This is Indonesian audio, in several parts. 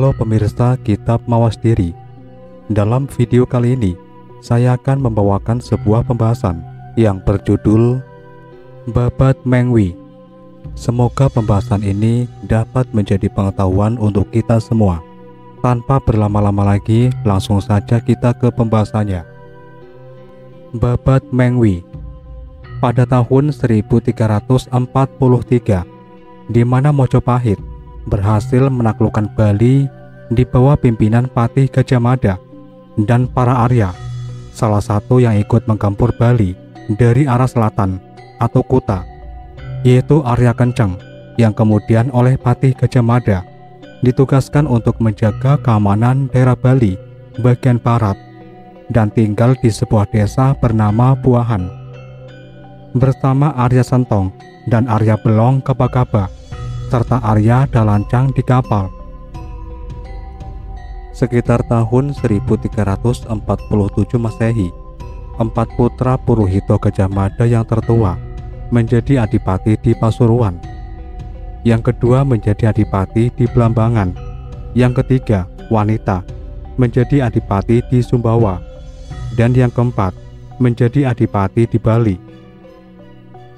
Halo pemirsa Kitab Mawas Diri. Dalam video kali ini, saya akan membawakan sebuah pembahasan yang berjudul Babat Mengwi. Semoga pembahasan ini dapat menjadi pengetahuan untuk kita semua. Tanpa berlama-lama lagi, langsung saja kita ke pembahasannya. Babat Mengwi. Pada tahun 1343, di mana Mojopahit berhasil menaklukkan Bali di bawah pimpinan Patih Gajah Mada dan para Arya, salah satu yang ikut menggempur Bali dari arah selatan atau Kuta, yaitu Arya Kenceng, yang kemudian oleh Patih Gajah Mada ditugaskan untuk menjaga keamanan daerah Bali bagian barat dan tinggal di sebuah desa bernama Buahan bersama Arya Sentong dan Arya Belong Kaba-Kaba serta Arya Dalancang di kapal. Sekitar tahun 1347 Masehi, 4 putra Puruhito Gajah Mada yang tertua menjadi adipati di Pasuruan, yang kedua menjadi adipati di Blambangan, yang ketiga wanita menjadi adipati di Sumbawa, dan yang keempat menjadi adipati di Bali.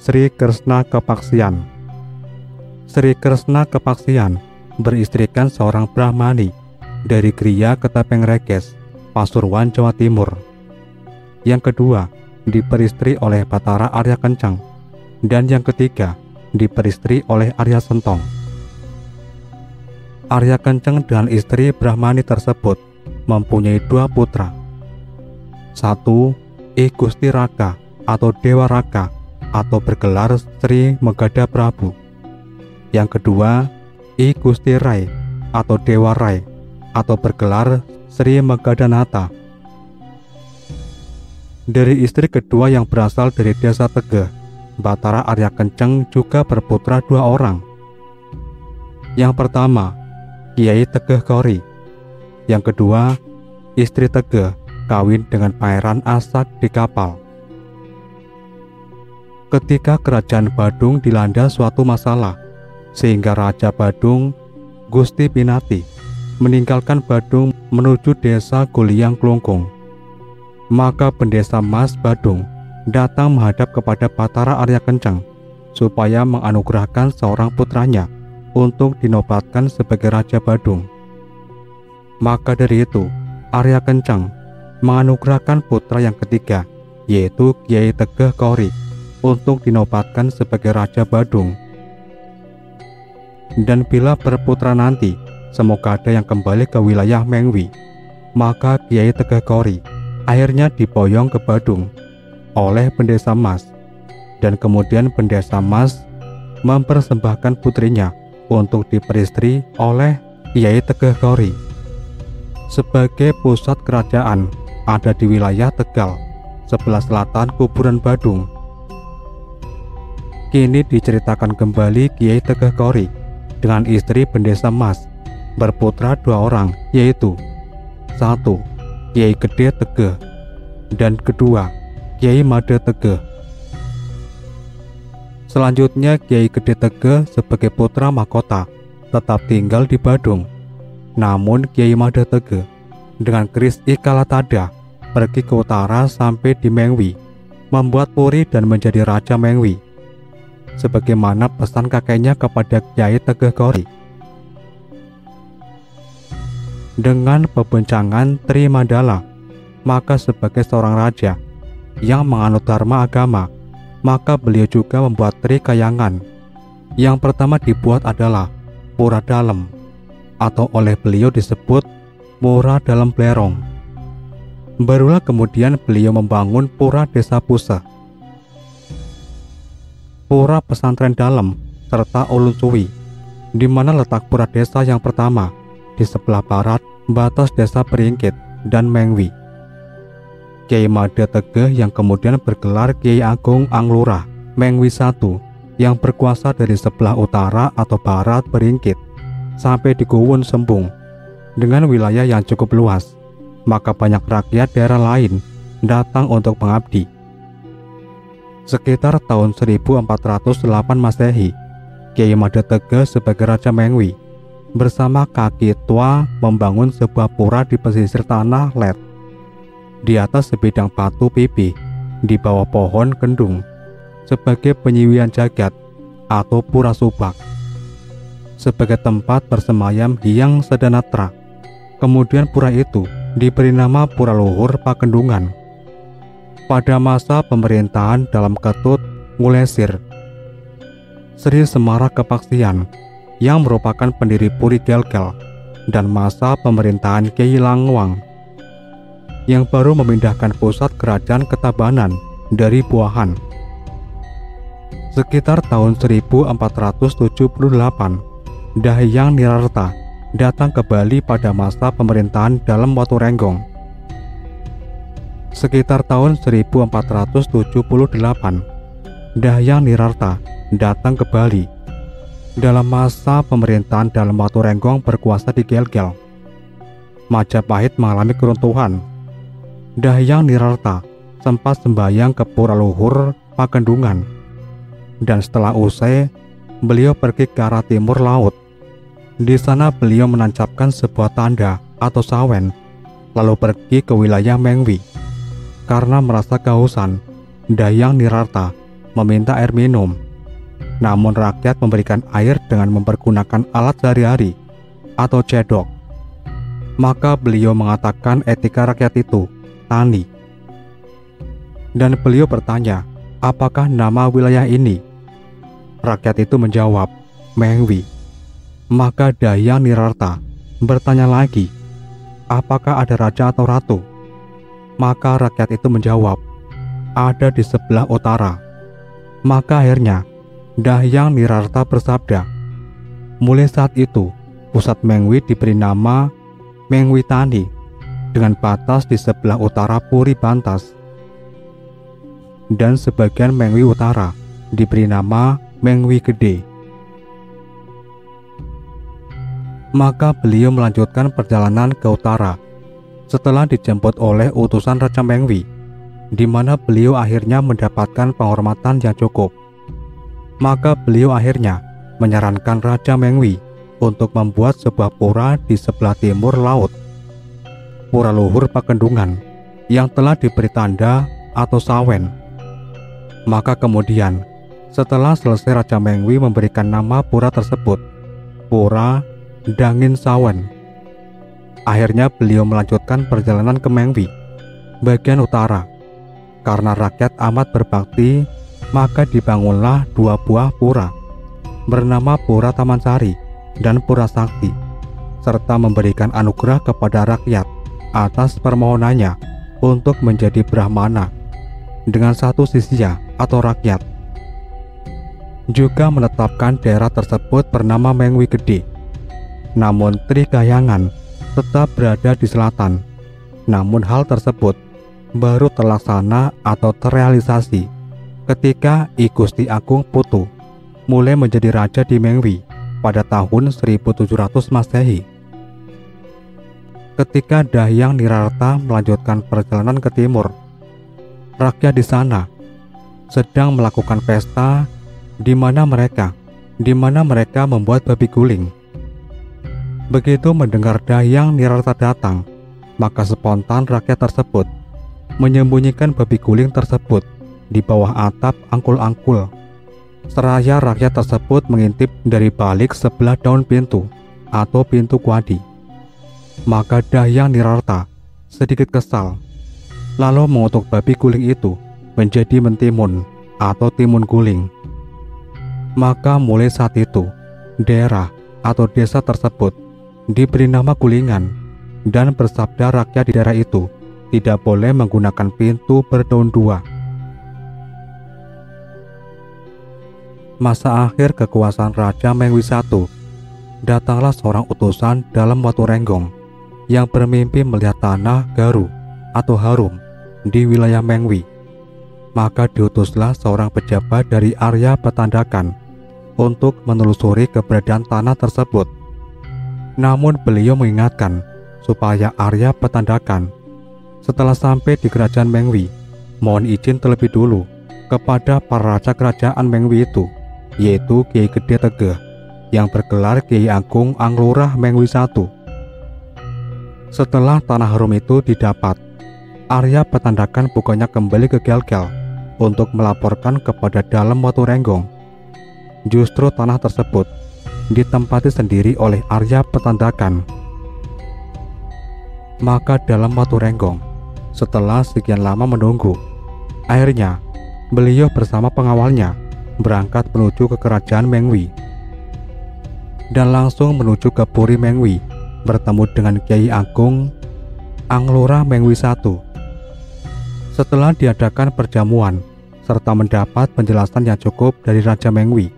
Sri Kresna Kepaksian. Sri Kresna Kepaksian beristrikan seorang Brahmani dari Griya Ketapeng Rekes, Pasuruan, Jawa Timur. Yang kedua diperistri oleh Batara Arya Kenceng, dan yang ketiga diperistri oleh Arya Sentong. Arya Kenceng dan istri Brahmani tersebut mempunyai 2 putra. 1. I Gusti Raka atau Dewa Raka atau bergelar Sri Megada Prabu. Yang kedua, I Gusti Rai atau Dewa Rai atau bergelar Sri Megadanata. Dari istri kedua yang berasal dari desa Tegeh, Batara Arya Kenceng juga berputra 2 orang. Yang pertama, Kiai Tegeh Kori. Yang kedua, istri Tegeh kawin dengan Pangeran Asak di kapal. Ketika kerajaan Badung dilanda suatu masalah, sehingga Raja Badung, Gusti Pinati, meninggalkan Badung menuju desa Guliang Klungkung, maka pendesa Mas Badung datang menghadap kepada Batara Arya Kenceng supaya menganugerahkan seorang putranya untuk dinobatkan sebagai Raja Badung. Maka dari itu, Arya Kenceng menganugerahkan putra yang ketiga, yaitu Kiai Tegeh Kori, untuk dinobatkan sebagai Raja Badung. Dan bila berputra nanti, semoga ada yang kembali ke wilayah Mengwi, maka Kiai Tegeh Kori akhirnya diboyong ke Badung oleh pendesa Mas, dan kemudian pendesa Mas mempersembahkan putrinya untuk diperistri oleh Kiai Tegeh Kori. Sebagai pusat kerajaan ada di wilayah Tegal, sebelah selatan kuburan Badung. Kini diceritakan kembali Kiai Tegeh Kori dengan istri pendesa Mas berputra 2 orang, yaitu 1. Kiai Gede Tegeh, dan kedua Kiai Made Tegeh. Selanjutnya Kiai Gede Tegeh sebagai putra mahkota tetap tinggal di Badung. Namun Kiai Made Tegeh dengan keris Ikalatada pergi ke utara sampai di Mengwi, membuat puri dan menjadi Raja Mengwi, sebagaimana pesan kakeknya kepada Kiai Tegeh Kori. Dengan pebencangan Tri Mandala, maka sebagai seorang raja yang menganut dharma agama, maka beliau juga membuat Tri Kayangan. Yang pertama dibuat adalah Pura Dalem, atau oleh beliau disebut Pura Dalem Blerong. Barulah kemudian beliau membangun Pura Desa Puseh, Pura Pesantren Dalem, serta Ulun Suwi, di mana letak pura desa yang pertama di sebelah barat batas desa Peringkit dan Mengwi. Kiai Made Tegeh yang kemudian bergelar Kiai Agung Anglurah Mengwi I, yang berkuasa dari sebelah utara atau barat Peringkit sampai di Guwun Sembung dengan wilayah yang cukup luas, maka banyak rakyat daerah lain datang untuk mengabdi. Sekitar tahun 1408 Masehi, Kiai Made Tegeh sebagai Raja Mengwi bersama kaki tua membangun sebuah pura di pesisir tanah Let. Di atas sebidang batu pipih, di bawah pohon kendung, sebagai penyiwian jagat atau pura subak, sebagai tempat bersemayam Hyang Sedanatra. Kemudian pura itu diberi nama Pura Luhur Pakendungan. Pada masa pemerintahan dalam Ketut Ngulesir, Sri Semara Kepaksian yang merupakan pendiri Puri Gelgel, dan masa pemerintahan Kyai Langwang yang baru memindahkan pusat kerajaan Ketabanan dari Buahan. Sekitar tahun 1478, Dahyang Nirarta datang ke Bali pada masa pemerintahan dalam Watu Renggong. Sekitar tahun 1478, Dahyang Nirarta datang ke Bali. Dalam masa pemerintahan dalam Watu Renggong berkuasa di Gelgel, Majapahit mengalami keruntuhan. Dahyang Nirarta sempat sembahyang ke Pura Luhur Pakendungan, dan setelah usai, beliau pergi ke arah timur laut. Di sana beliau menancapkan sebuah tanda atau sawen, lalu pergi ke wilayah Mengwi. Karena merasa kehausan, Dahyang Nirarta meminta air minum. Namun rakyat memberikan air dengan mempergunakan alat sehari-hari atau cedok. Maka beliau mengatakan etika rakyat itu tani. Dan beliau bertanya, apakah nama wilayah ini? Rakyat itu menjawab, Mengwi. Maka Dahyang Nirarta bertanya lagi, apakah ada raja atau ratu? Maka rakyat itu menjawab, ada di sebelah utara. Maka akhirnya Dahyang Nirarta bersabda, mulai saat itu pusat Mengwi diberi nama Mengwi Tani, dengan batas di sebelah utara Puri Bantas, dan sebagian Mengwi Utara diberi nama Mengwi Gede. Maka beliau melanjutkan perjalanan ke utara setelah dijemput oleh utusan Raja Mengwi, di mana beliau akhirnya mendapatkan penghormatan yang cukup. Maka beliau akhirnya menyarankan Raja Mengwi untuk membuat sebuah pura di sebelah timur laut, Pura Luhur Pakendungan, yang telah diberi tanda atau sawen. Maka kemudian, setelah selesai, Raja Mengwi memberikan nama pura tersebut Pura Dangin Sawen. Akhirnya beliau melanjutkan perjalanan ke Mengwi, bagian utara. Karena rakyat amat berbakti, maka dibangunlah dua buah pura, bernama Pura Taman Sari dan Pura Sakti, serta memberikan anugerah kepada rakyat atas permohonannya untuk menjadi Brahmana dengan satu sisya atau rakyat. Juga menetapkan daerah tersebut bernama Mengwi Gede. Namun Trikahyangan tetap berada di selatan. Namun hal tersebut baru terlaksana atau terrealisasi ketika I Gusti Agung Putu mulai menjadi raja di Mengwi pada tahun 1700 Masehi. Ketika Dahyang Nirarta melanjutkan perjalanan ke timur, rakyat di sana sedang melakukan pesta di mana mereka membuat babi guling. Begitu mendengar Dahyang Nirarta datang, maka spontan rakyat tersebut menyembunyikan babi guling tersebut di bawah atap angkul-angkul. Seraya rakyat tersebut mengintip dari balik sebelah daun pintu atau pintu kuadi. Maka Dahyang Nirarta sedikit kesal, lalu mengutuk babi guling itu menjadi mentimun atau timun guling. Maka mulai saat itu, daerah atau desa tersebut diberi nama Gulingan, dan bersabda rakyat di daerah itu tidak boleh menggunakan pintu berdaun dua. Masa akhir kekuasaan Raja Mengwi I, datanglah seorang utusan dalam Watu Renggong yang bermimpi melihat tanah garu atau harum di wilayah Mengwi. Maka diutuslah seorang pejabat dari Arya Petandakan untuk menelusuri keberadaan tanah tersebut. Namun beliau mengingatkan supaya Arya Petandakan setelah sampai di kerajaan Mengwi mohon izin terlebih dulu kepada para raja kerajaan Mengwi itu, yaitu Kiai Gede Tegeh yang bergelar Kiai Agung Anglurah Mengwi I. Setelah tanah harum itu didapat, Arya Petandakan bukannya kembali ke Gel-Gel untuk melaporkan kepada Dalem Waturenggong. Justru tanah tersebut ditempati sendiri oleh Arya Petandakan. Maka Dalem Waturenggong, setelah sekian lama menunggu, akhirnya beliau bersama pengawalnya berangkat menuju ke kerajaan Mengwi dan langsung menuju ke Puri Mengwi bertemu dengan Kiai Agung Anglurah Mengwi I. Setelah diadakan perjamuan serta mendapat penjelasan yang cukup dari Raja Mengwi,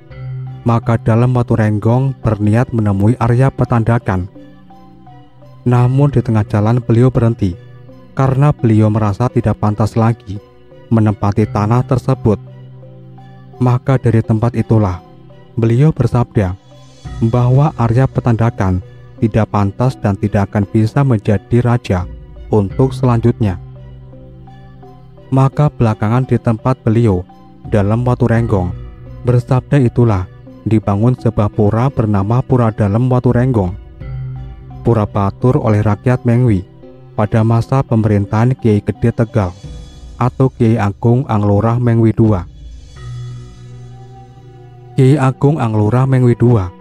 maka Dalem Waturenggong berniat menemui Arya Petandakan. Namun di tengah jalan beliau berhenti karena beliau merasa tidak pantas lagi menempati tanah tersebut. Maka dari tempat itulah beliau bersabda bahwa Arya Petandakan tidak pantas dan tidak akan bisa menjadi raja untuk selanjutnya. Maka belakangan di tempat beliau, Dalem Waturenggong, bersabda itulah dibangun sebuah pura bernama Pura Dalem Waturenggong, pura batur oleh rakyat Mengwi pada masa pemerintahan Kiai Gede Tegal atau Kiai Agung Anglurah Mengwi II. Kiai Agung Anglurah Mengwi II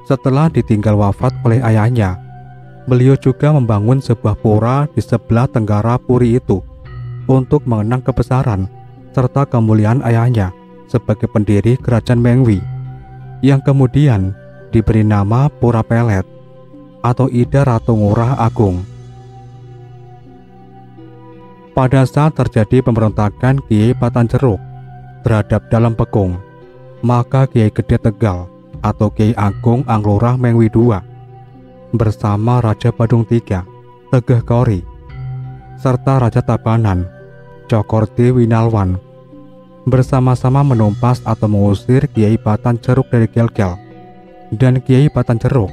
setelah ditinggal wafat oleh ayahnya, beliau juga membangun sebuah pura di sebelah tenggara puri itu untuk mengenang kebesaran serta kemuliaan ayahnya sebagai pendiri kerajaan Mengwi, yang kemudian diberi nama Pura Pelet atau Ida Ratu Ngurah Agung. Pada saat terjadi pemberontakan Kiai Patanjeruk terhadap Dalem Pekung, maka Kiai Gede Tegal atau Kiai Agung Anglurah Mengwi II bersama Raja Badung III, Tegeh Kori, serta Raja Tabanan, Cokordi Winalwan bersama-sama menumpas atau mengusir Kiai Patanjeruk dari Gel-Gel, dan Kiai Patanjeruk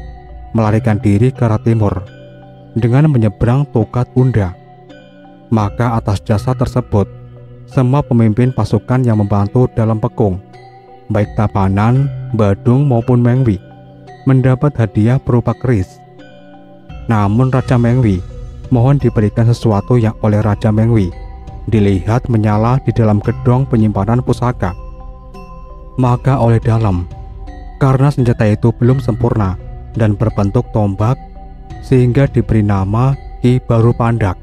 melarikan diri ke arah timur dengan menyeberang Tokat Unda. Maka atas jasa tersebut, semua pemimpin pasukan yang membantu Dalem Pekung, baik Tabanan, Badung maupun Mengwi, mendapat hadiah berupa keris. Namun Raja Mengwi mohon diberikan sesuatu yang oleh Raja Mengwi dilihat menyala di dalam gedung penyimpanan pusaka. Maka oleh Dalem, karena senjata itu belum sempurna dan berbentuk tombak, sehingga diberi nama Ki Baru Pandak.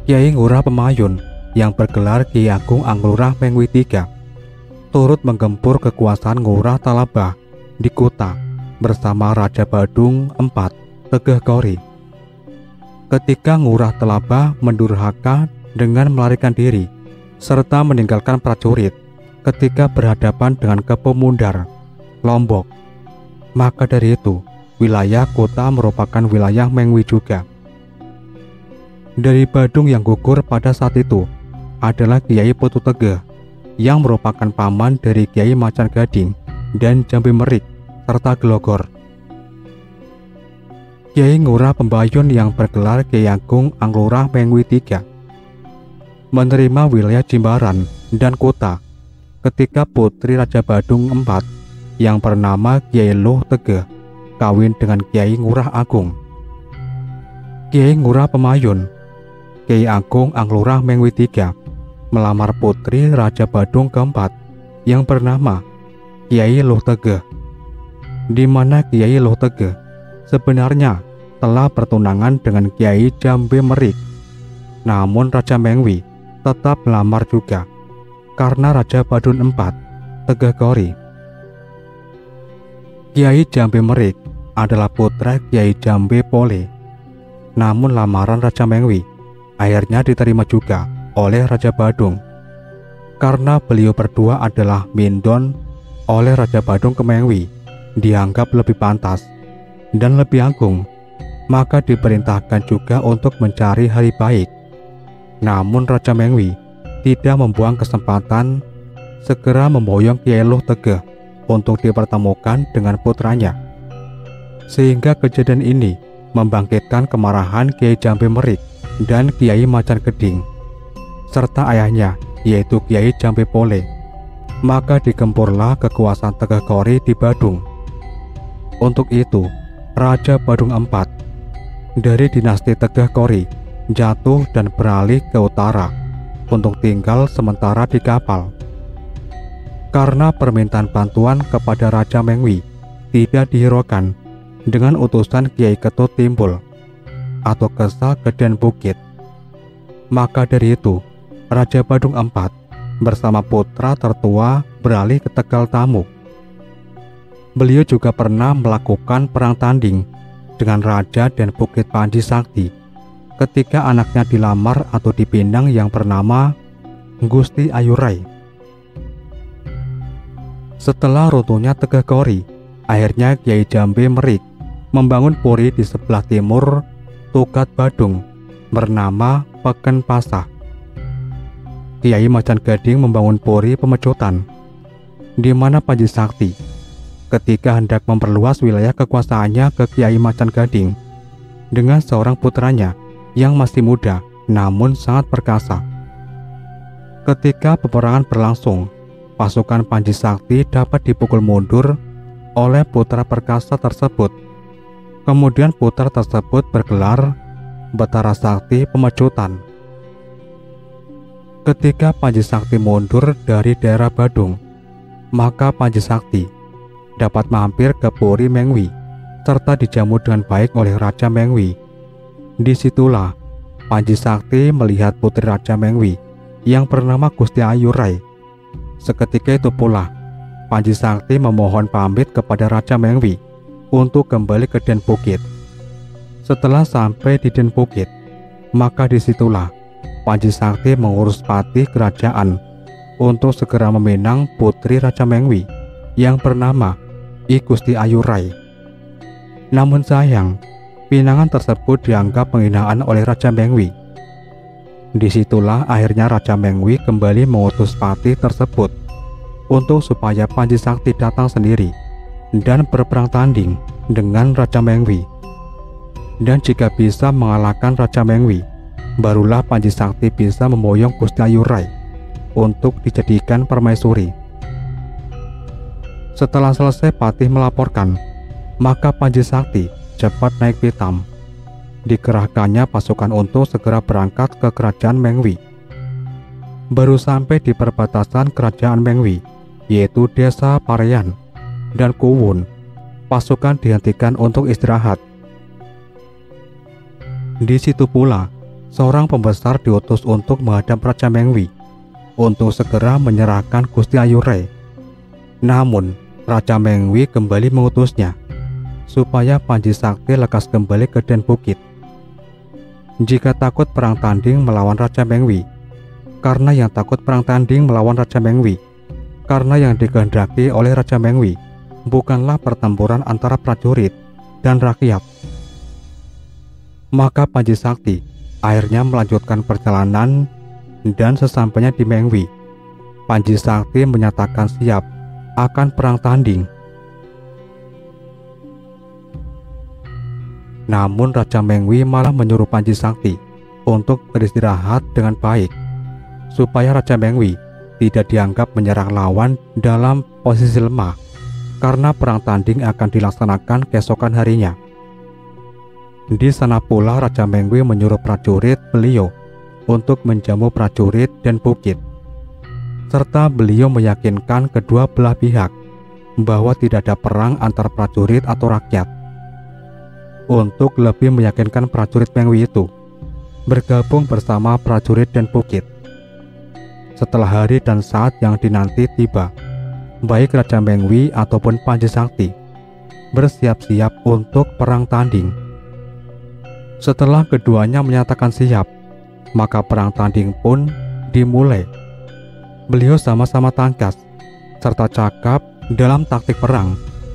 Kiai Ngurah Pemayun yang bergelar Kiai Agung Anglurah Mengwi III turut menggempur kekuasaan Ngurah Talabah di Kuta bersama Raja Badung IV, Tegeh Kori. Ketika Ngurah Talabah mendurhaka dengan melarikan diri serta meninggalkan prajurit ketika berhadapan dengan Kepemundar, Lombok, maka dari itu wilayah Kuta merupakan wilayah Mengwi juga. Dari Badung yang gugur pada saat itu adalah Kiai Putu Tegeh yang merupakan paman dari Kiai Macan Gading dan Jambe Merik serta Glogor. Kiai Ngurah Pembayun yang bergelar Kiai Agung Anglurah Mengwi III menerima wilayah Jimbaran dan Kuta ketika putri Raja Badung IV yang bernama Kiai Luh Tegeh kawin dengan Kiai Ngurah Agung. Kiai Ngurah Pemayun, Kiai Agung Anglurah Mengwi III melamar putri Raja Badung keempat yang bernama Kiai Luh Tegeh, di mana Kiai Luh Tegeh sebenarnya telah bertunangan dengan Kiai Jambe Merik. Namun Raja Mengwi tetap melamar juga karena Raja Badung IV, Tegeh Kori. Kiai Jambe Merik adalah putra Kiai Jambe Pole. Namun lamaran Raja Mengwi akhirnya diterima juga oleh Raja Badung karena beliau berdua adalah mindon oleh Raja Badung ke Mengwi, dianggap lebih pantas dan lebih agung, maka diperintahkan juga untuk mencari hari baik. Namun Raja Mengwi tidak membuang kesempatan segera memboyong Kiai Luh Tegeh untuk dipertemukan dengan putranya, sehingga kejadian ini membangkitkan kemarahan Kiai Jambe Merik dan Kiai Macan Gading serta ayahnya yaitu Kiai Jambe Pole. maka digempurlah kekuasaan Tegeh Kori di Badung. Untuk itu, Raja Badung IV dari dinasti Tegeh Kori jatuh dan beralih ke utara untuk tinggal sementara di kapal. Karena permintaan bantuan kepada Raja Mengwi tidak dihiraukan dengan utusan Kiai Ketut Timbul atau Kesa Geden Bukit, maka dari itu Raja Badung IV bersama putra tertua beralih ke Tegal Tamu. Beliau juga pernah melakukan perang tanding dengan Raja dan Bukit Panji Sakti ketika anaknya dilamar atau dipinang yang bernama Gusti Ayurai. Setelah runtuhnya Tegeh Kori, akhirnya Kiai Jambe Merik membangun puri di sebelah timur Tukat Badung bernama Peken Pasah. Kiai Macan Gading membangun puri Pemecutan, di mana Panji Sakti ketika hendak memperluas wilayah kekuasaannya ke Kiai Macan Gading dengan seorang putranya yang masih muda namun sangat perkasa. Ketika peperangan berlangsung, pasukan Panji Sakti dapat dipukul mundur oleh putra perkasa tersebut. Kemudian putra tersebut bergelar Betara Sakti Pemecutan. Ketika Panji Sakti mundur dari daerah Badung, maka Panji Sakti dapat mampir ke Puri Mengwi serta dijamu dengan baik oleh Raja Mengwi. Disitulah Panji Sakti melihat putri Raja Mengwi yang bernama Gusti Ayurai. Seketika itu pula Panji Sakti memohon pamit kepada Raja Mengwi untuk kembali ke Den Bukit. Setelah sampai di Den Bukit, maka disitulah Panji Sakti mengurus patih kerajaan untuk segera meminang putri Raja Mengwi yang bernama I Gusti Ayurai. Namun sayang, pinangan tersebut dianggap penghinaan oleh Raja Mengwi. Disitulah akhirnya Raja Mengwi kembali mengutus patih tersebut untuk supaya Panji Sakti datang sendiri dan berperang tanding dengan Raja Mengwi. Dan jika bisa mengalahkan Raja Mengwi, barulah Panji Sakti bisa memboyong Gusti Ayurai untuk dijadikan permaisuri. Setelah selesai patih melaporkan, maka Panji Sakti cepat naik pitam. Dikerahkannya pasukan untuk segera berangkat ke kerajaan Mengwi. Baru sampai di perbatasan kerajaan Mengwi, yaitu desa Parean dan Kuwun, pasukan dihentikan untuk istirahat. Di situ pula seorang pembesar diutus untuk menghadap Raja Mengwi untuk segera menyerahkan Gusti Ayurai. Namun Raja Mengwi kembali mengutusnya supaya Panji Sakti lekas kembali ke Den Bukit. Jika takut perang tanding melawan Raja Mengwi, karena yang takut perang tanding melawan Raja Mengwi, karena yang dikehendaki oleh Raja Mengwi bukanlah pertempuran antara prajurit dan rakyat. Maka Panji Sakti akhirnya melanjutkan perjalanan, dan sesampainya di Mengwi, Panji Sakti menyatakan siap akan perang tanding. Namun Raja Mengwi malah menyuruh Panji Sakti untuk beristirahat dengan baik, supaya Raja Mengwi tidak dianggap menyerang lawan dalam posisi lemah, karena perang tanding akan dilaksanakan keesokan harinya. Di sana pula Raja Mengwi menyuruh prajurit beliau untuk menjamu prajurit Dan Bukit, serta beliau meyakinkan kedua belah pihak bahwa tidak ada perang antar prajurit atau rakyat. Untuk lebih meyakinkan prajurit Mengwi itu bergabung bersama prajurit Dan Bukit. Setelah hari dan saat yang dinanti tiba, baik Raja Mengwi ataupun Panji Sakti bersiap-siap untuk perang tanding. Setelah keduanya menyatakan siap, maka perang tanding pun dimulai. Beliau sama-sama tangkas serta cakap dalam taktik perang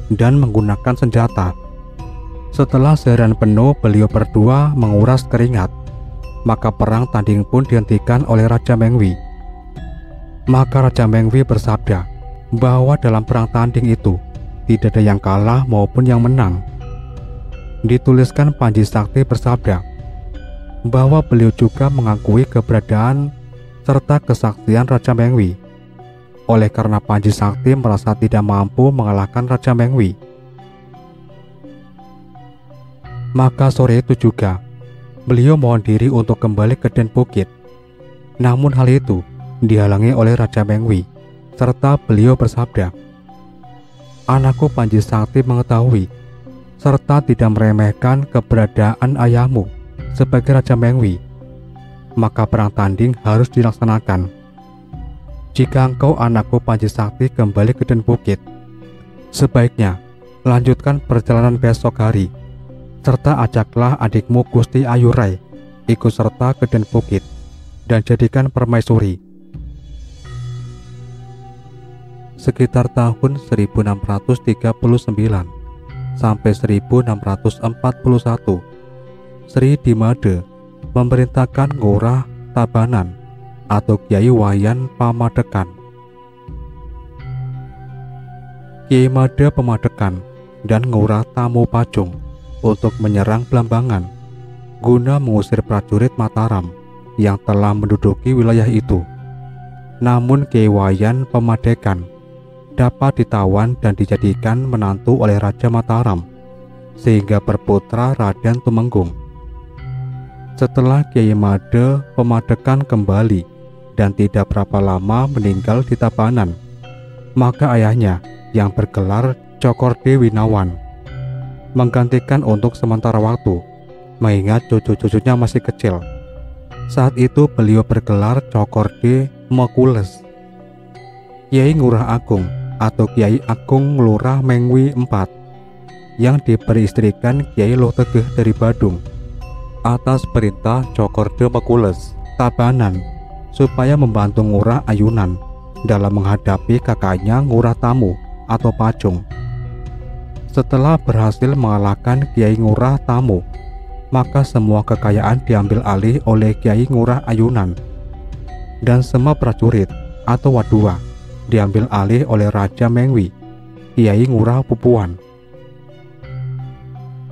dan menggunakan senjata. Setelah seharian penuh beliau berdua menguras keringat, maka perang tanding pun dihentikan oleh Raja Mengwi. Maka Raja Mengwi bersabda bahwa dalam perang tanding itu tidak ada yang kalah maupun yang menang. Dituliskan Panji Sakti bersabda bahwa beliau juga mengakui keberadaan serta kesaksian Raja Mengwi. oleh karena Panji Sakti merasa tidak mampu mengalahkan Raja Mengwi. Maka sore itu juga, beliau mohon diri untuk kembali ke Den Bukit. Namun hal itu dihalangi oleh Raja Mengwi, serta beliau bersabda, "Anakku Panji Sakti mengetahui serta tidak meremehkan keberadaan ayahmu sebagai Raja Mengwi, maka perang tanding harus dilaksanakan. Jika engkau anakku Panji Sakti kembali ke Den Bukit, sebaiknya lanjutkan perjalanan besok hari, serta ajaklah adikmu Gusti Ayurai ikut serta ke Den Bukit dan jadikan permaisuri." Sekitar tahun 1639 sampai 1641, Sri Dimade memerintahkan Ngurah Tabanan atau Kiai Wayan Pamadekan. Kiai Made Pamadekan dan Ngurah Tamu Pajung untuk menyerang Blambangan guna mengusir prajurit Mataram yang telah menduduki wilayah itu. Namun Kiai Wayan Pamadekan dapat ditawan dan dijadikan menantu oleh Raja Mataram sehingga berputra Raden Tumenggung. Setelah Kiai Made Pamadekan kembali dan tidak berapa lama meninggal di Tabanan, maka ayahnya yang bergelar Cokorde Winawan menggantikan untuk sementara waktu, mengingat cucu-cucunya masih kecil. Saat itu beliau bergelar Cokorde Mekules. Kiai Ngurah Agung atau Kiai Agung Lurah Mengwi IV yang diperistrikan Kiai Loh Tegeh dari Badung atas perintah Cokorde Mekules Tabanan supaya membantu Ngurah Ayunan dalam menghadapi kakaknya Ngurah Tamu atau Pajung. Setelah berhasil mengalahkan Kiai Ngurah Tamu, maka semua kekayaan diambil alih oleh Kiai Ngurah Ayunan dan semua prajurit atau wadua diambil alih oleh Raja Mengwi, Kiai Ngurah Pupuan.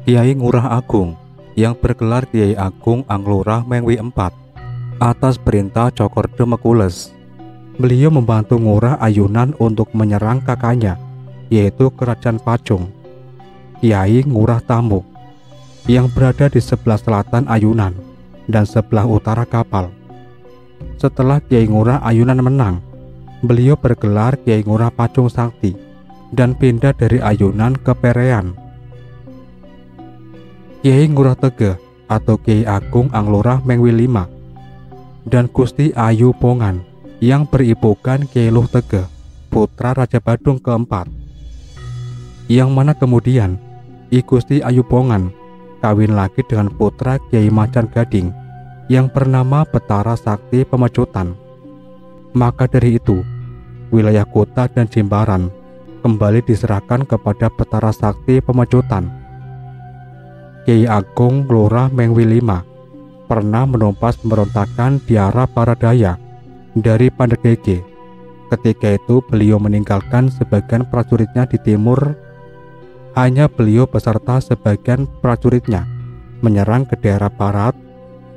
Kiai Ngurah Agung yang bergelar Kiai Agung Anglurah Mengwi IV atas perintah Cokorde Mekules. Beliau membantu Ngurah Ayunan untuk menyerang kakaknya, yaitu Kerajaan Pajung, Kiai Ngurah Tamu, yang berada di sebelah selatan Ayunan dan sebelah utara Kapal. Setelah Kiai Ngurah Ayunan menang, beliau bergelar Kiai Ngurah Pajung Sakti dan pindah dari Ayunan ke Perean. Kiai Ngurah Tegeh atau Kiai Agung Anglurah Mengwi V dan Gusti Ayu Pongan yang beribukan Kiai Loh Tegeh, putra Raja Badung keempat, yang mana kemudian I Gusti Ayu Pongan kawin lagi dengan putra Kiai Macan Gading yang bernama Betara Sakti Pemecutan. Maka dari itu, wilayah Kuta dan Jimbaran kembali diserahkan kepada Betara Sakti Pemecutan. Kiai Agung Lurah Mengwi V pernah menumpas pemberontakan di arah Paradaya dari Pandegege. Ketika itu beliau meninggalkan sebagian prajuritnya di timur. Hanya beliau beserta sebagian prajuritnya menyerang ke daerah barat,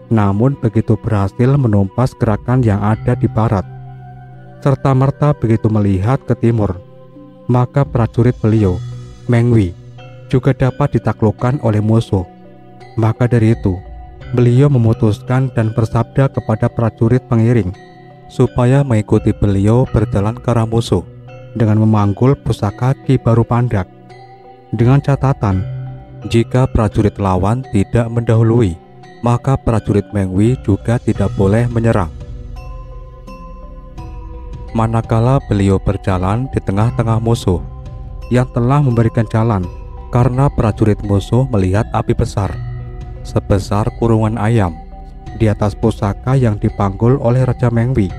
namun begitu berhasil menumpas gerakan yang ada di barat, serta-merta begitu melihat ke timur, maka prajurit beliau, Mengwi, juga dapat ditaklukkan oleh musuh. Maka dari itu, beliau memutuskan dan bersabda kepada prajurit pengiring supaya mengikuti beliau berjalan ke arah musuh dengan memanggul pusaka Ki Baru Pandak, dengan catatan jika prajurit lawan tidak mendahului, maka prajurit Mengwi juga tidak boleh menyerang. Manakala beliau berjalan di tengah-tengah musuh yang telah memberikan jalan, karena prajurit musuh melihat api besar sebesar kurungan ayam di atas pusaka yang dipanggul oleh Raja Mengwi,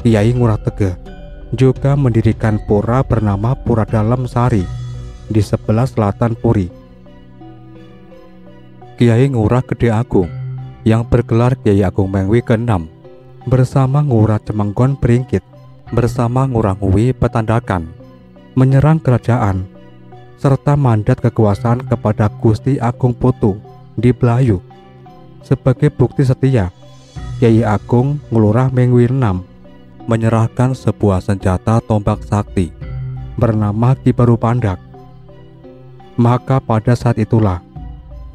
Kiai Ngurah Tegeh juga mendirikan pura bernama Pura Dalem Sari di sebelah selatan Puri. Kiai Ngurah Gede Agung yang bergelar Kiai Agung Mengwi ke-6 bersama Ngurah Cemenggon Beringkit bersama Ngurah Nguwi Petandakan menyerang kerajaan serta mandat kekuasaan kepada Gusti Agung Putu di Belayu. Sebagai bukti setia, Kiai Agung Nglurah Mengwi 6 menyerahkan sebuah senjata tombak sakti bernama Ki Barupandak. Maka pada saat itulah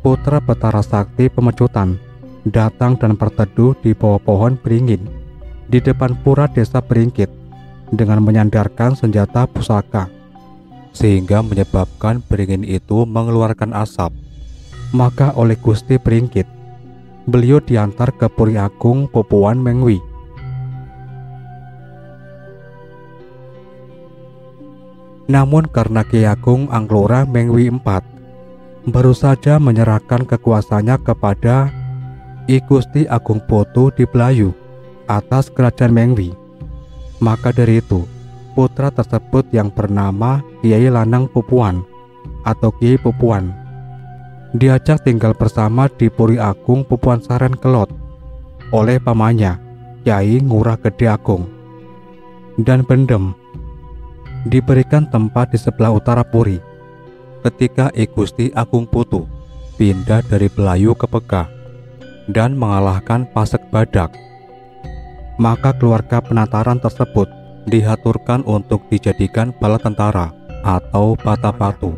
putra Betara Sakti Pemecutan datang dan berteduh di bawah pohon beringin di depan pura desa Beringkit dengan menyandarkan senjata pusaka, sehingga menyebabkan beringin itu mengeluarkan asap. Maka oleh Gusti Beringkit, beliau diantar ke Puri Agung Pupuan Mengwi. Namun karena Ki Agung Anglora Mengwi IV baru saja menyerahkan kekuasaannya kepada I Gusti Agung Putu di Belayu atas kerajaan Mengwi, maka dari itu putra tersebut yang bernama Kiai Lanang Pupuan atau Kiai Pupuan diajak tinggal bersama di Puri Agung Pupuan Saren Kelot oleh pamannya Kiai Ngurah Gede Agung, dan Bendem diberikan tempat di sebelah utara Puri ketika I Gusti Agung Putu pindah dari Belayu ke Pekah dan mengalahkan Pasek Badak. Maka keluarga penataran tersebut dihaturkan untuk dijadikan bala tentara atau Batapatu.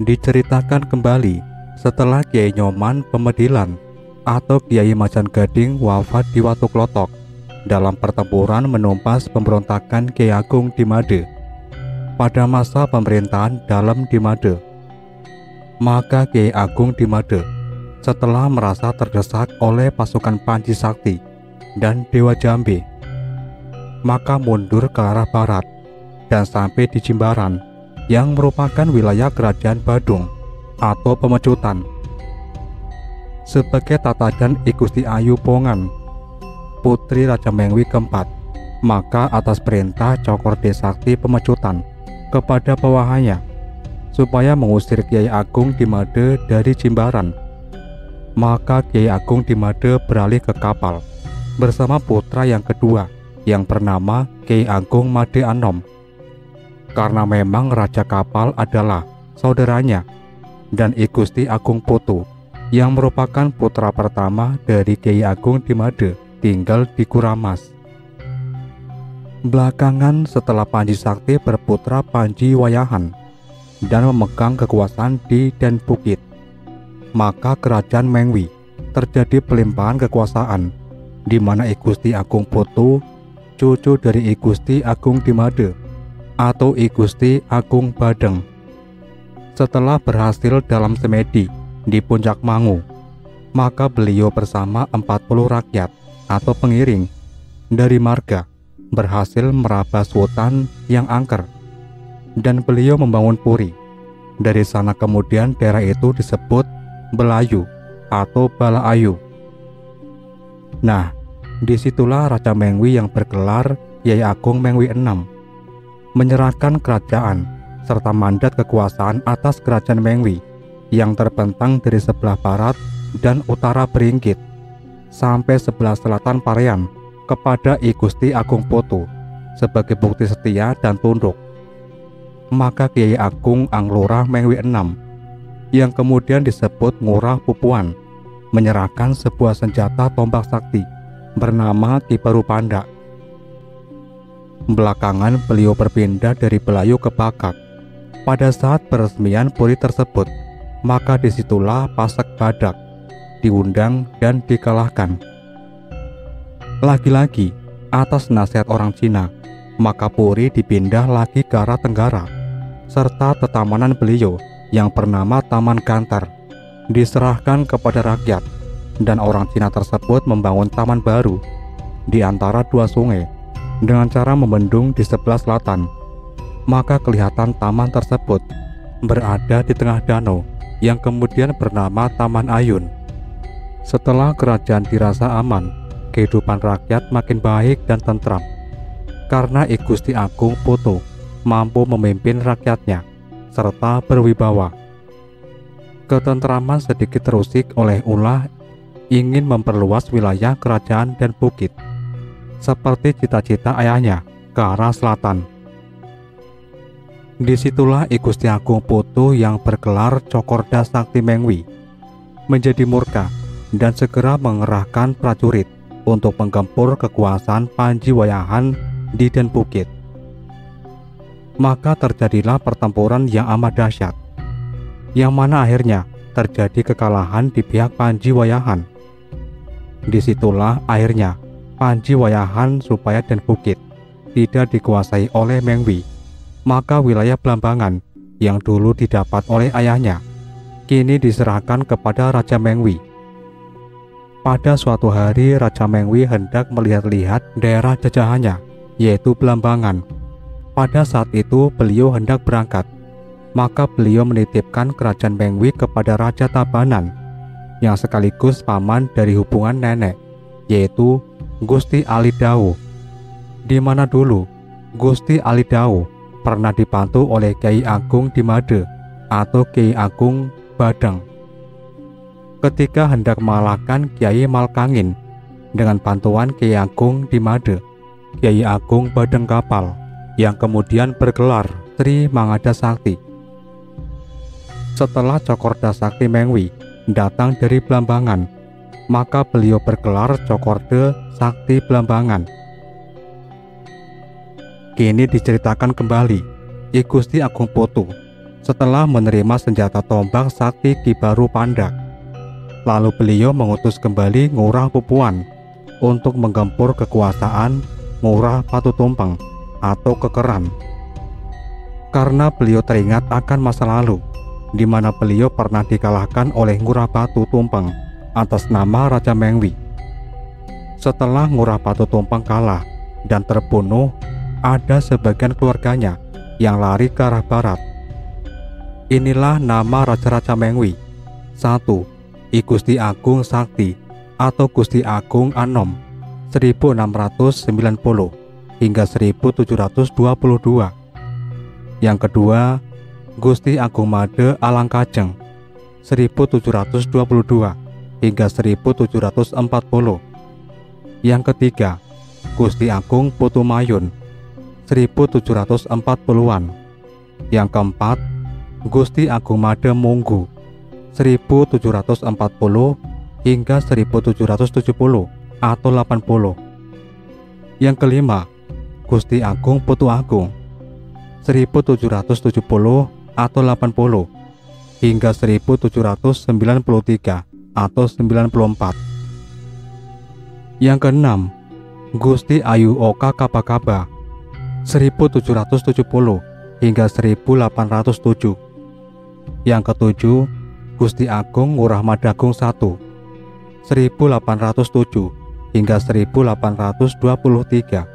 Diceritakan kembali setelah Kiai Nyoman Pemedilan atau Kiai Macan Gading wafat di Watu Klotok dalam pertempuran menumpas pemberontakan Kiai Agung di Made pada masa pemerintahan Dalem di Made. Maka Kiai Agung di Made setelah merasa terdesak oleh pasukan Panji Sakti dan Dewa Jambe, maka mundur ke arah barat dan sampai di Jimbaran yang merupakan wilayah kerajaan Badung atau Pemecutan. Sebagai tatajan I Gusti Ayu Pongan, putri Raja Mengwi keempat, maka atas perintah Cokor Desakti Pemecutan kepada bawahannya supaya mengusir Kiai Agung di Made dari Jimbaran, maka Kiai Agung di Made beralih ke kapal bersama putra yang kedua yang bernama Kiai Agung Made Anom. Karena memang raja kapal adalah saudaranya dan I Gusti Agung Putu yang merupakan putra pertama dari Kiai Agung di Made tinggal di Kuramas. Belakangan setelah Panji Sakti berputra Panji Wayahan dan memegang kekuasaan di Den Bukit, maka kerajaan Mengwi terjadi pelimpahan kekuasaan, di mana I Gusti Agung Putu cucu dari I Gusti Agung di Made atau I Gusti Agung Badeng, setelah berhasil dalam semedi di Puncak Mangu, maka beliau bersama 40 rakyat atau pengiring dari marga berhasil merabas hutan yang angker, dan beliau membangun puri. Dari sana kemudian daerah itu disebut Belayu atau Balaayu. Nah, disitulah Raja Mengwi yang bergelar Kiai Agung Mengwi VI menyerahkan kerajaan serta mandat kekuasaan atas kerajaan Mengwi yang terbentang dari sebelah barat dan utara Beringkit sampai sebelah selatan Parean kepada I Gusti Agung Putu sebagai bukti setia dan tunduk. Maka Kiai Agung Anglora Mengwi VI yang kemudian disebut Ngurah Pupuan menyerahkan sebuah senjata tombak sakti bernama Ki Barupandak. Belakangan beliau berpindah dari Belayu ke Bakak. Pada saat peresmian puri tersebut, maka disitulah Pasek Badak diundang dan dikalahkan. Lagi-lagi atas nasihat orang Cina, maka puri dipindah lagi ke arah tenggara, serta tetamanan beliau yang bernama Taman Gantar diserahkan kepada rakyat, dan orang Cina tersebut membangun taman baru di antara dua sungai dengan cara membendung di sebelah selatan. Maka kelihatan taman tersebut berada di tengah danau yang kemudian bernama Taman Ayun. Setelah kerajaan dirasa aman, kehidupan rakyat makin baik dan tentram karena I Gusti Agung Putu mampu memimpin rakyatnya serta berwibawa. Ketentraman sedikit terusik oleh ulah ingin memperluas wilayah kerajaan dan bukit seperti cita-cita ayahnya ke arah selatan. Disitulah I Gusti Agung Putu yang bergelar Cokorda Sakti Mengwi menjadi murka dan segera mengerahkan prajurit untuk menggempur kekuasaan Panji Wayahan di Den Bukit. Maka terjadilah pertempuran yang amat dahsyat, yang mana akhirnya terjadi kekalahan di pihak Panji Wayahan. Disitulah akhirnya Panji Wayahan supaya Den Bukit tidak dikuasai oleh Mengwi. Maka wilayah Blambangan yang dulu didapat oleh ayahnya kini diserahkan kepada Raja Mengwi. Pada suatu hari Raja Mengwi hendak melihat-lihat daerah jajahannya, yaitu Blambangan. Pada saat itu beliau hendak berangkat, maka beliau menitipkan kerajaan Mengwi kepada Raja Tabanan, yang sekaligus paman dari hubungan nenek, yaitu Gusti Ali Dawu, di mana dulu Gusti Ali Dawu pernah dibantu oleh Kiai Agung di Made atau Kiai Agung Badeng. Ketika hendak mengalahkan Kiai Malkangin dengan bantuan Kiai Agung di Made, Kiai Agung Badeng Kapal, yang kemudian bergelar Sri Mangada Sakti. Setelah Cokorda Sakti Mengwi datang dari Blambangan, maka beliau bergelar Cokorda Sakti Blambangan. Kini diceritakan kembali, I Gusti Agung Putu setelah menerima senjata tombak Sakti Ki Baru Pandak, lalu beliau mengutus kembali Ngurah Pupuan untuk menggempur kekuasaan Ngurah Patu Tumpeng atau Kekeran. Karena beliau teringat akan masa lalu, di mana beliau pernah dikalahkan oleh Ngurah Patu Tumpeng atas nama Raja Mengwi. Setelah Ngurah Patu Tumpeng kalah dan terbunuh, ada sebagian keluarganya yang lari ke arah barat. Inilah nama Raja-Raja Mengwi. 1. I Gusti Agung Sakti atau Gusti Agung Anom 1690 hingga 1722. Yang kedua, Gusti Agung Made Alangkajeng 1722 hingga 1740. Yang ketiga, Gusti Agung Putumayun 1740-an. Yang keempat, Gusti Agung Made Munggu 1740 hingga 1770 atau 80. Yang kelima, Gusti Agung Putu Agung 1770 atau 80 hingga 1793 atau 94. Yang keenam, Gusti Ayu Oka Kapakaba 1770 hingga 1807. Yang ketujuh, Gusti Agung Ngurah Madagung I 1807 hingga 1823.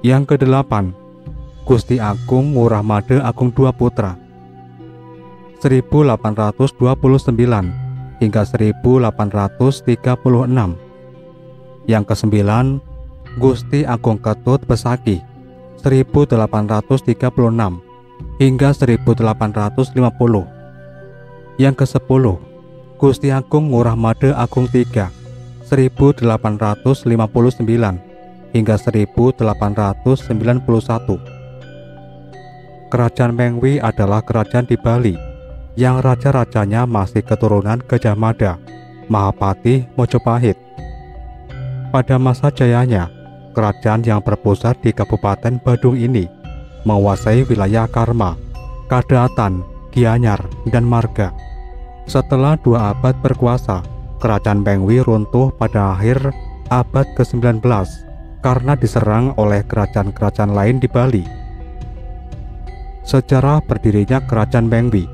Yang kedelapan, Gusti Agung Ngurah Made Agung II Putra 1829 hingga 1836. Yang kesembilan, Gusti Agung Ketut Besaki 1836 hingga 1850. Yang kesepuluh, Gusti Agung Ngurah Made Agung III 1859 hingga 1891. Kerajaan Mengwi adalah kerajaan di Bali yang raja-rajanya masih keturunan Gajah Mada, Mahapati, Mojopahit. Pada masa jayanya, kerajaan yang berpusat di Kabupaten Badung ini menguasai wilayah Karma, Kadaatan, Gianyar, dan Marga. Setelah 2 abad berkuasa, kerajaan Mengwi runtuh pada akhir abad ke-19 karena diserang oleh kerajaan-kerajaan lain di Bali. Sejarah berdirinya kerajaan Mengwi.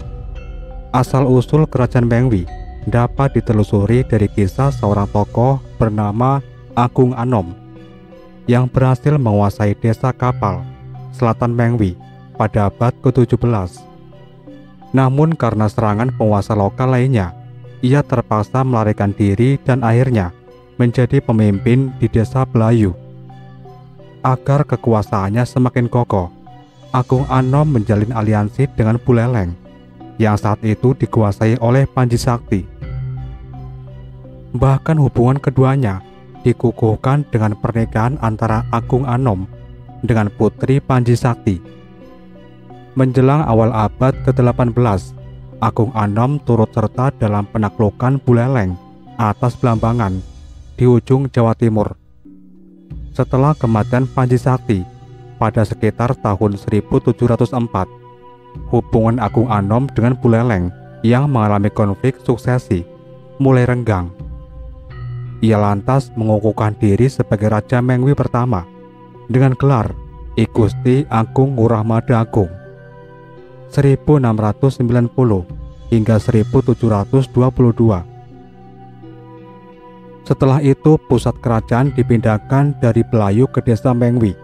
Asal-usul kerajaan Mengwi dapat ditelusuri dari kisah seorang tokoh bernama Agung Anom yang berhasil menguasai desa Kapal, selatan Mengwi pada abad ke-17. Namun karena serangan penguasa lokal lainnya, ia terpaksa melarikan diri dan akhirnya menjadi pemimpin di desa Belayu. Agar kekuasaannya semakin kokoh, Agung Anom menjalin aliansi dengan Buleleng yang saat itu dikuasai oleh Panji Sakti. Bahkan hubungan keduanya dikukuhkan dengan pernikahan antara Agung Anom dengan putri Panji Sakti. Menjelang awal abad ke-18, Agung Anom turut serta dalam penaklukan Buleleng atas Blambangan, di ujung Jawa Timur. Setelah kematian Panji Sakti pada sekitar tahun 1704, hubungan Agung Anom dengan Buleleng yang mengalami konflik suksesi mulai renggang. Ia lantas mengukuhkan diri sebagai Raja Mengwi pertama dengan gelar I Gusti Agung Ngurah Mada Agung 1690 hingga 1722. Setelah itu pusat kerajaan dipindahkan dari Belayu ke desa Mengwi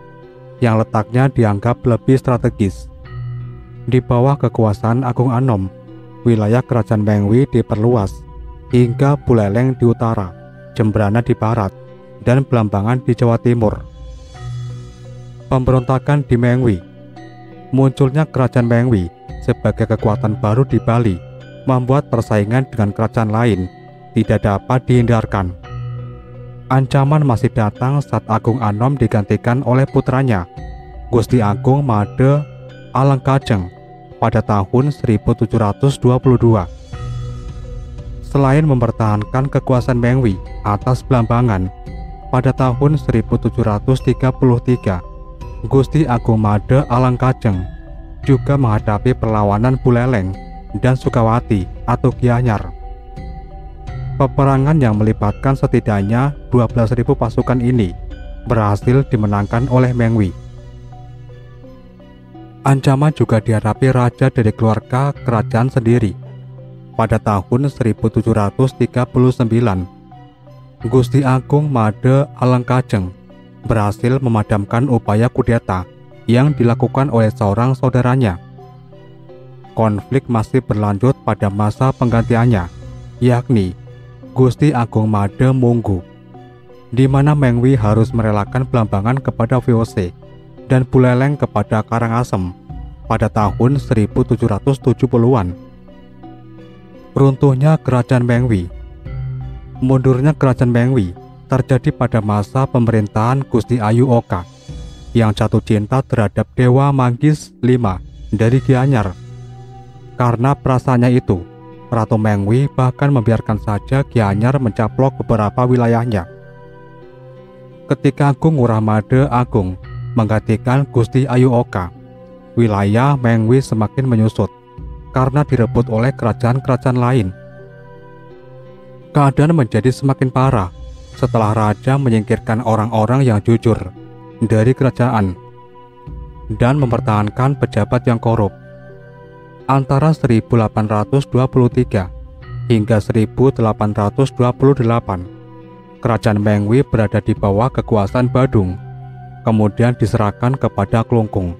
yang letaknya dianggap lebih strategis. Di bawah kekuasaan Agung Anom, wilayah kerajaan Mengwi diperluas hingga Buleleng di utara, Jembrana di barat, dan Blambangan di Jawa Timur. Pemberontakan di Mengwi. Munculnya kerajaan Mengwi sebagai kekuatan baru di Bali membuat persaingan dengan kerajaan lain tidak dapat dihindarkan. Ancaman masih datang saat Agung Anom digantikan oleh putranya, Gusti Agung Made Alengkajeng pada tahun 1722. Selain mempertahankan kekuasaan Mengwi atas Blambangan, pada tahun 1733, Gusti Agung Made Alengkajeng juga menghadapi perlawanan Buleleng dan Sukawati atau Gianyar. Peperangan yang melibatkan setidaknya 12.000 pasukan ini berhasil dimenangkan oleh Mengwi. Ancaman juga dihadapi raja dari keluarga kerajaan sendiri. Pada tahun 1739, Gusti Agung Made Alengkajeng berhasil memadamkan upaya kudeta yang dilakukan oleh seorang saudaranya. Konflik masih berlanjut pada masa penggantiannya, yakni Gusti Agung Made Munggu, di mana Mengwi harus merelakan Blambangan kepada VOC dan Buleleng kepada Karangasem pada tahun 1770-an. Runtuhnya kerajaan Mengwi. Mundurnya kerajaan Mengwi terjadi pada masa pemerintahan Gusti Ayu Oka yang jatuh cinta terhadap Dewa Manggis V dari Gianyar. Karena perasaannya itu, Ratu Mengwi bahkan membiarkan saja Gianyar mencaplok beberapa wilayahnya. Ketika Agung Ngurah Made Agung menggantikan Gusti Ayu Oka, wilayah Mengwi semakin menyusut karena direbut oleh kerajaan-kerajaan lain. Keadaan menjadi semakin parah setelah raja menyingkirkan orang-orang yang jujur dari kerajaan dan mempertahankan pejabat yang korup. Antara 1823 hingga 1828, kerajaan Mengwi berada di bawah kekuasaan Badung, kemudian diserahkan kepada Klungkung.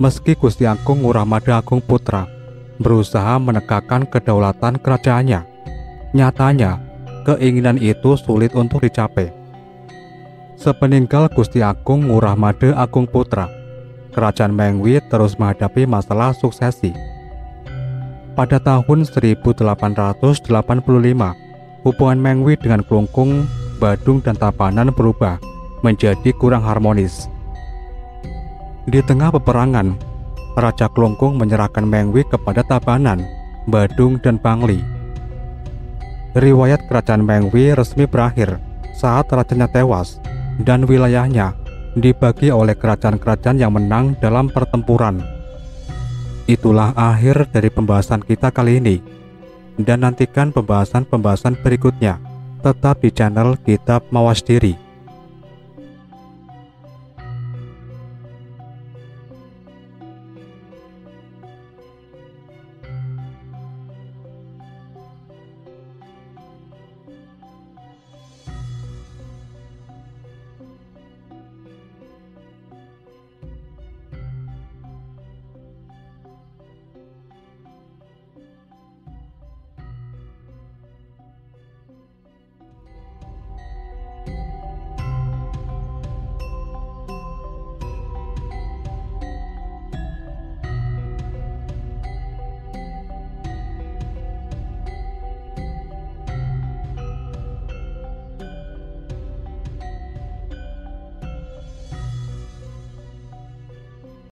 Meski Gusti Agung Ngurah Made Agung Putra berusaha menegakkan kedaulatan kerajaannya, nyatanya keinginan itu sulit untuk dicapai. Sepeninggal Gusti Agung Ngurah Made Agung Putra, kerajaan Mengwi terus menghadapi masalah suksesi. Pada tahun 1885, hubungan Mengwi dengan Klungkung, Badung, dan Tabanan berubah menjadi kurang harmonis. Di tengah peperangan, Raja Klungkung menyerahkan Mengwi kepada Tabanan, Badung, dan Bangli. Riwayat kerajaan Mengwi resmi berakhir saat rajanya tewas dan wilayahnya dibagi oleh kerajaan-kerajaan yang menang dalam pertempuran. Itulah akhir dari pembahasan kita kali ini, dan nantikan pembahasan-pembahasan berikutnya tetap di channel Kitab Mawas Diri.